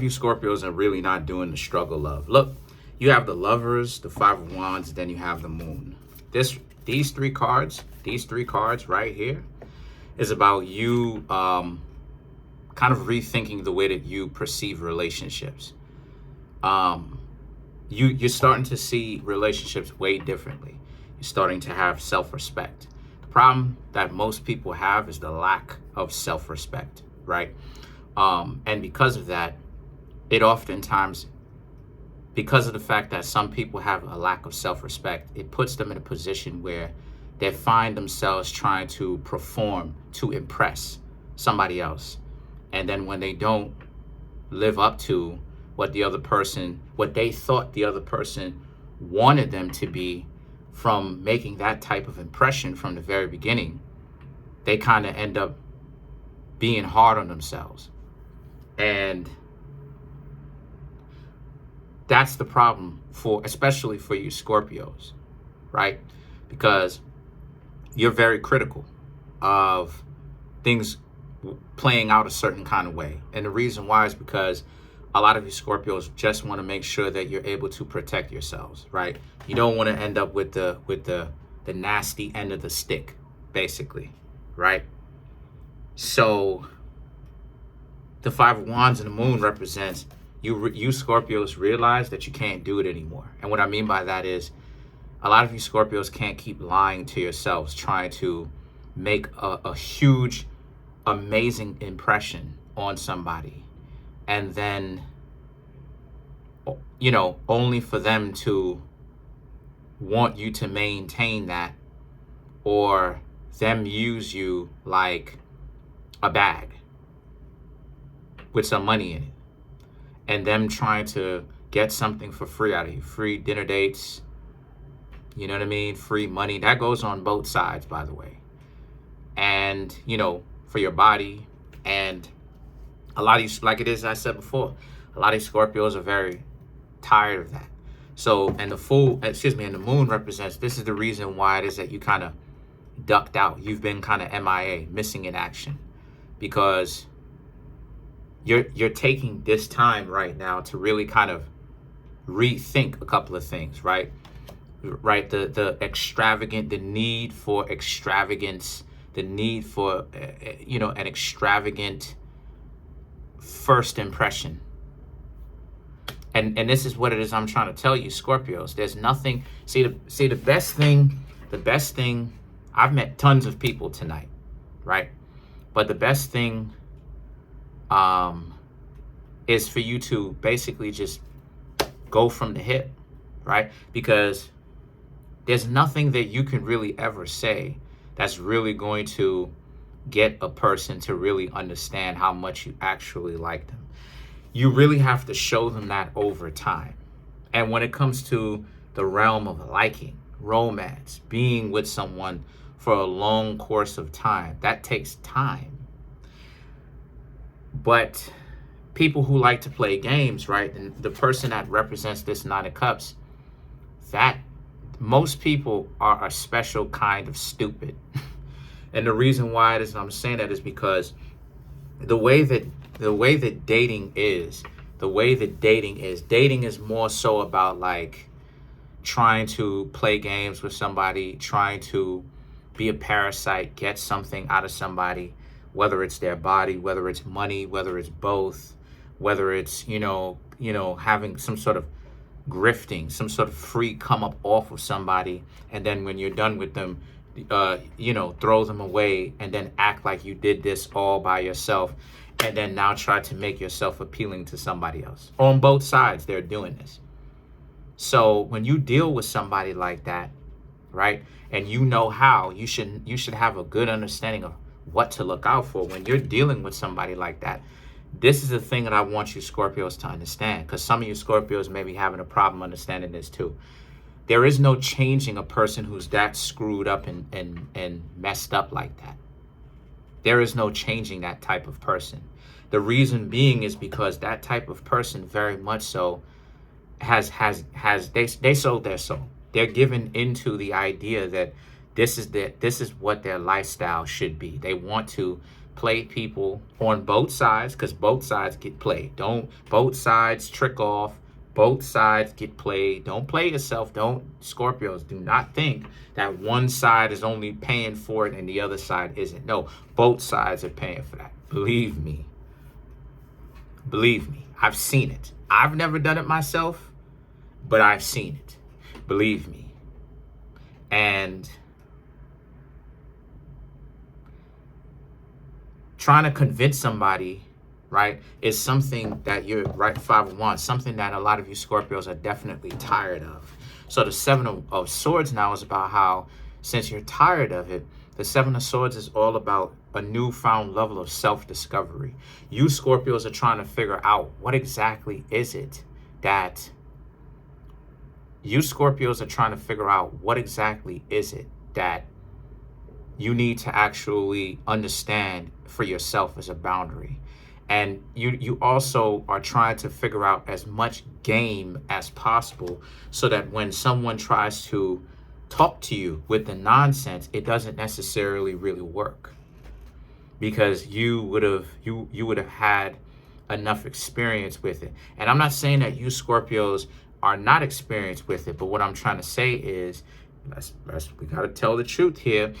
You Scorpios are really not doing the struggle love. Look, you have the Lovers, the Five of Wands, then you have the Moon. These three cards right here is about you kind of rethinking the way that you perceive relationships. You're starting to see relationships way differently. You're starting to have self-respect. The problem that most people have is the lack of self-respect, right? And because of that, it oftentimes, because of the fact that some people have a lack of self-respect, it puts them in a position where they find themselves trying to perform to impress somebody else. And then when they don't live up to what they thought the other person wanted them to be from making that type of impression from the very beginning, they kind of end up being hard on themselves. And that's the problem especially for you Scorpios, right? Because you're very critical of things playing out a certain kind of way. And the reason why is because a lot of you Scorpios just want to make sure that you're able to protect yourselves, right? You don't want to end up with the nasty end of the stick, basically, right? So the Five of Wands and the Moon represents you Scorpios realize that you can't do it anymore. And what I mean by that is a lot of you Scorpios can't keep lying to yourselves, trying to make a huge, amazing impression on somebody. And then, only for them to want you to maintain that, or them use you like a bag with some money in it, and them trying to get something for free out of you. Free dinner dates, you know what I mean? Free money. That goes on both sides, by the way. And, for your body. And a lot of you, like it is, I said before, a lot of you Scorpios are very tired of that. So, and the Moon represents, this is the reason why it is that you kind of ducked out. You've been kind of MIA, missing in action, because you're taking this time right now to really kind of rethink a couple of things, right? Right, the need for extravagance, the need for an extravagant first impression. And this is what it is I'm trying to tell you, Scorpios. There's nothing. See the best thing. I've met tons of people tonight, right? But the best thing is for you to basically just go from the hip, right? Because there's nothing that you can really ever say that's really going to get a person to really understand how much you actually like them. You really have to show them that over time. And when it comes to the realm of liking, romance, being with someone for a long course of time, that takes time. But people who like to play games, right? And the person that represents this Nine of Cups, that most people are a special kind of stupid. And the reason why it is I'm saying that is because the way that dating is more so about like trying to play games with somebody, trying to be a parasite, get something out of somebody, whether it's their body, whether it's money, whether it's both, whether it's, having some sort of grifting, some sort of free come up off of somebody. And then when you're done with them, throw them away and then act like you did this all by yourself. And then now try to make yourself appealing to somebody else. On both sides, they're doing this. So when you deal with somebody like that, right, and how, you should have a good understanding of what to look out for when you're dealing with somebody like that. This is the thing that I want you Scorpios to understand, because some of you Scorpios may be having a problem understanding this too. There is no changing a person who's that screwed up and messed up like that. There is no changing that type of person. The reason being is because that type of person very much so they sold their soul. They're given into the idea that this is what their lifestyle should be. They want to play people on both sides, because both sides get played. Don't both sides trick off. Both sides get played. Don't play yourself. Don't, Scorpios, do not think that one side is only paying for it and the other side isn't. No, both sides are paying for that. Believe me. Believe me. I've seen it. I've never done it myself, but I've seen it. Believe me. And trying to convince somebody, right, is something that you're, right, 5 of Wands, something that a lot of you Scorpios are definitely tired of. So the 7 of Swords now is about how, since you're tired of it, the 7 of Swords is all about a newfound level of self-discovery. You Scorpios are trying to figure out what exactly is it that you Scorpios are trying to figure out what exactly is it that you need to actually understand for yourself as a boundary. And you also are trying to figure out as much game as possible so that when someone tries to talk to you with the nonsense, it doesn't necessarily really work, because you would have had enough experience with it. And I'm not saying that you Scorpios are not experienced with it, but what I'm trying to say is, we got to tell the truth here.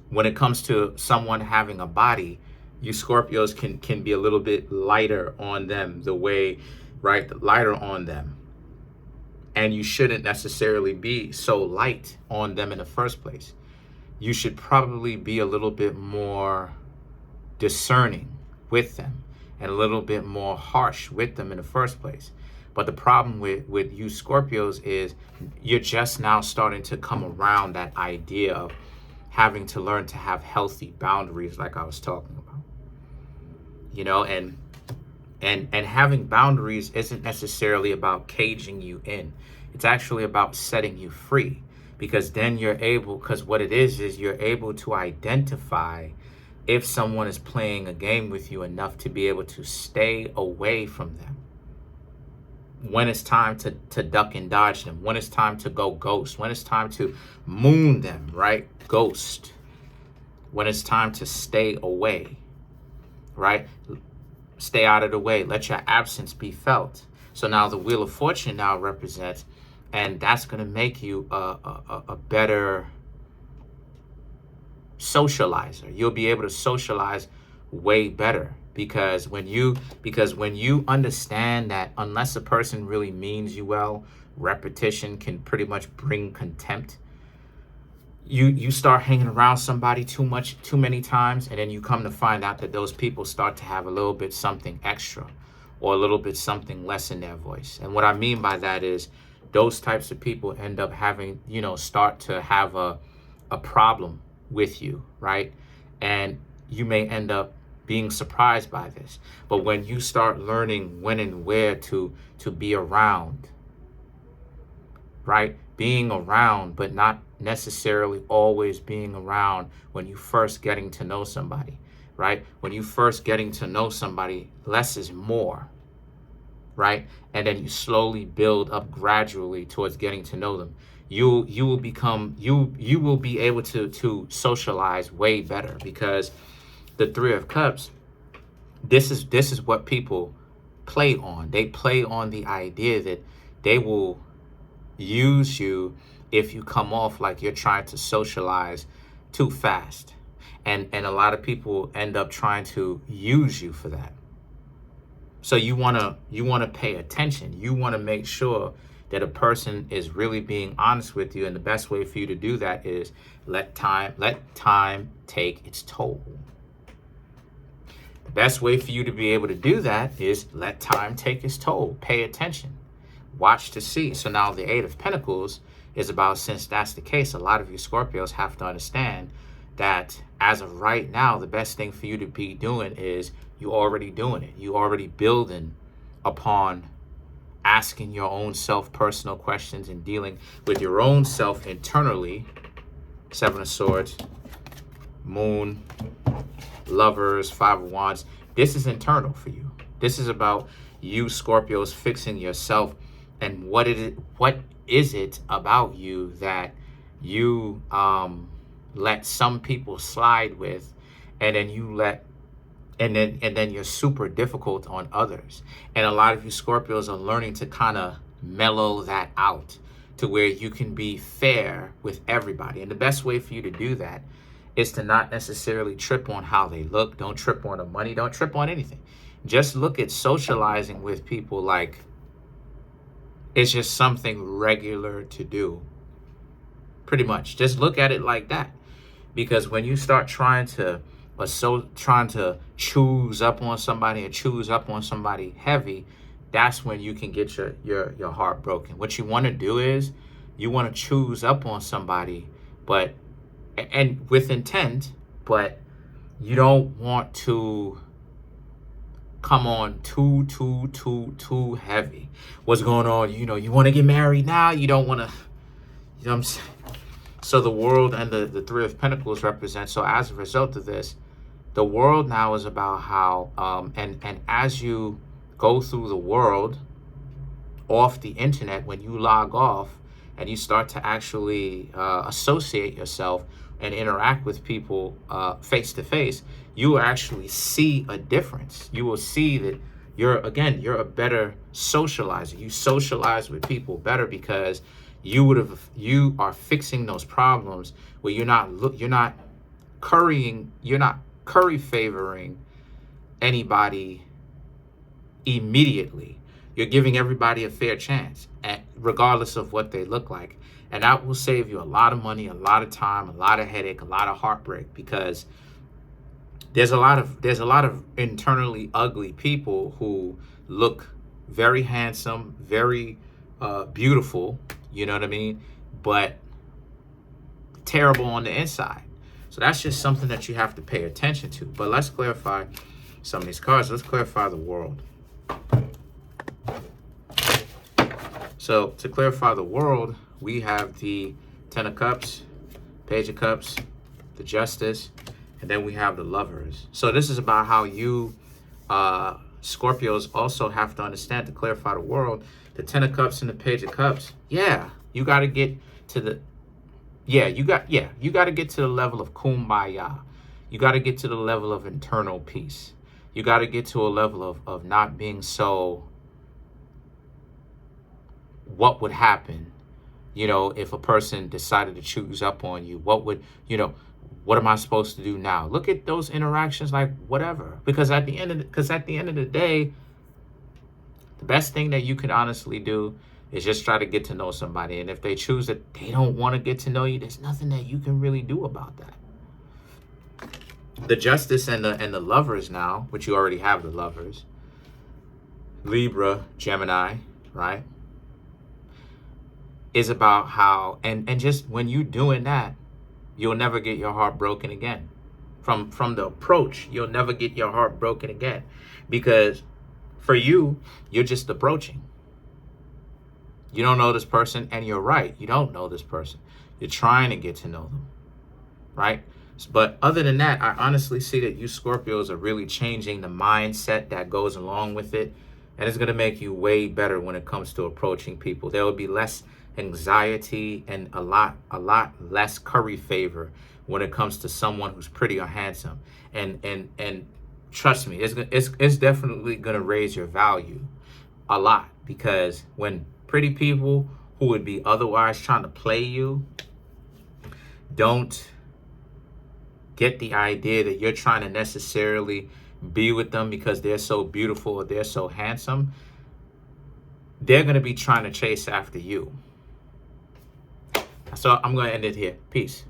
When it comes to someone having a body, you Scorpios can be a little bit lighter on them, the way, right, lighter on them. And you shouldn't necessarily be so light on them in the first place. You should probably be a little bit more discerning with them and a little bit more harsh with them in the first place. But the problem with you Scorpios is you're just now starting to come around that idea of having to learn to have healthy boundaries, like I was talking about. You know, and having boundaries isn't necessarily about caging you in. It's actually about setting you free, because then you're able, because what it is you're able to identify if someone is playing a game with you enough to be able to stay away from them. When it's time to duck and dodge them, when it's time to go ghost, when it's time to moon them, right? Ghost. When it's time to stay away, right? Stay out of the way. Let your absence be felt. So now the Wheel of Fortune now represents, and that's going to make you a better socializer. You'll be able to socialize way better, because when you understand that unless a person really means you well, repetition can pretty much bring contempt. You start hanging around somebody too many times, and then you come to find out that those people start to have a little bit something extra or a little bit something less in their voice. And what I mean by that is those types of people end up having, start to have a problem with you, right? And you may end up being surprised by this. But when you start learning when and where to be around, right? Being around, but not necessarily always being around when you first getting to know somebody, right? When you first getting to know somebody, less is more, right? And then you slowly build up gradually towards getting to know them. You will be able to socialize way better, because the 3 of Cups, this is what people play on. They play on the idea that they will use you if you come off like you're trying to socialize too fast. And a lot of people end up trying to use you for that. So you want to pay attention. You want to make sure that a person is really being honest with you, and the best way for you to do that is let time take its toll. The best way for you to be able to do that is let time take its toll. Pay attention. Watch to see. So now the 8 of Pentacles is about, since that's the case, a lot of you Scorpios have to understand that as of right now, the best thing for you to be doing is you already doing it. You already building upon asking your own self personal questions and dealing with your own self internally. 7 of Swords, Moon, Lovers, 5 of Wands. This is internal for you. This is about you Scorpios fixing yourself, and what is it about you that you let some people slide with, and then you let and then you're super difficult on others. And a lot of you Scorpios are learning to kind of mellow that out to where you can be fair with everybody. And the best way for you to do that is to not necessarily trip on how they look. Don't trip on the money. Don't trip on anything. Just look at socializing with people like it's just something regular to do. Pretty much. Just look at it like that. Because when you start trying to choose up on somebody and choose up on somebody heavy, that's when you can get your heart broken. What you want to do is you want to choose up on somebody, but and with intent, but you don't want to come on too heavy. What's going on? You know, you want to get married now. You don't want to, you know what I'm saying? So the world and the Three of Pentacles represent. So as a result of this, the world now is about how, and as you go through the world off the internet, when you log off and you start to actually associate yourself and interact with people face to face, you will actually see a difference. You will see that you're a better socializer. You socialize with people better because you are fixing those problems where you're not curry favoring anybody immediately. You're giving everybody a fair chance, regardless of what they look like. And that will save you a lot of money, a lot of time, a lot of headache, a lot of heartbreak, because there's a lot of internally ugly people who look very handsome, very beautiful, you know what I mean? But terrible on the inside. So that's just something that you have to pay attention to. But let's clarify some of these cards. Let's clarify the world. So to clarify the world, we have the Ten of Cups, Page of Cups, the Justice, and then we have the Lovers. So this is about how you Scorpios also have to understand, to clarify the world, the Ten of Cups and the Page of Cups. Yeah, you got to get to the you got to get to the level of kumbaya. You got to get to the level of internal peace. You got to get to a level of not being so, what would happen, you know, if a person decided to choose up on you? What would, you know, what am I supposed to do now? Look at those interactions like whatever. Because at the end of the day, the best thing that you can honestly do is just try to get to know somebody. And if they choose that they don't want to get to know you, there's nothing that you can really do about that. The Justice and the Lovers now, which you already have the Lovers. Libra, Gemini, right? Is about how, and just when you doing that, you'll never get your heart broken again. From the approach, you'll never get your heart broken again. Because for you, you're just approaching. You don't know this person, and you're right. You don't know this person. You're trying to get to know them, right? But other than that, I honestly see that you Scorpios are really changing the mindset that goes along with it. And it's going to make you way better when it comes to approaching people. There will be less anxiety and a lot less curry favor when it comes to someone who's pretty or handsome. And trust me, it's definitely going to raise your value a lot, because when pretty people who would be otherwise trying to play you don't get the idea that you're trying to necessarily be with them because they're so beautiful or they're so handsome, they're going to be trying to chase after you. So I'm going to end it here. Peace.